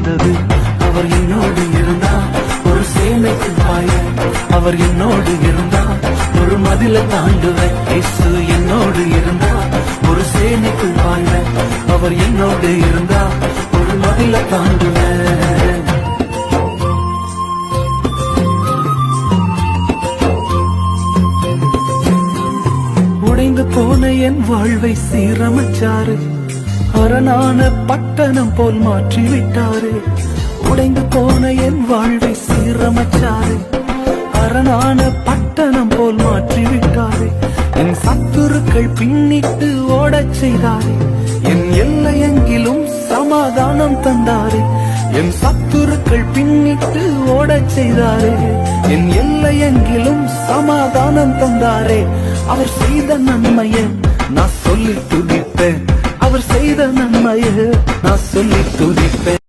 இருந்தது. அவர் என்னோடு இருந்தா ஒரு சேனைக்கு பாய, அவர் என்னோடு இருந்தா ஒரு மதில தாண்டுவேன். இயேசு என்னோடு இருந்தா ஒரு சேனைக்கு பாய, அவர் என்னோடு இருந்தா ஒரு மதில தாண்டுவேன். உடைந்து போன என் வாழ்வை சீரமைச்சாரு, அரணான பட்டணம் போல் மாற்றி விட்டாரு. உடைந்து போன என் வாழ்வை சீரமைச்சாரு, அரணான பட்டணம் போல் மாற்றி விட்டாரு. என் சத்துருக்கள் பின்னிட்டு ஓடச் செய்தாரு, என் எல்லையெங்கிலும் சமாதானம் தந்தாரு. என் சத்துருக்கள் பின்னிட்டு ஓடச் செய்தாரு, என் எல்லையெங்கிலும் சமாதானம் தந்தாரே. அவர் செய்த நன்மையை நான் சொல்லி துதிப்பேன், அவர் செய்த நன்மையை நான் சொல்லி துதிப்பேன்.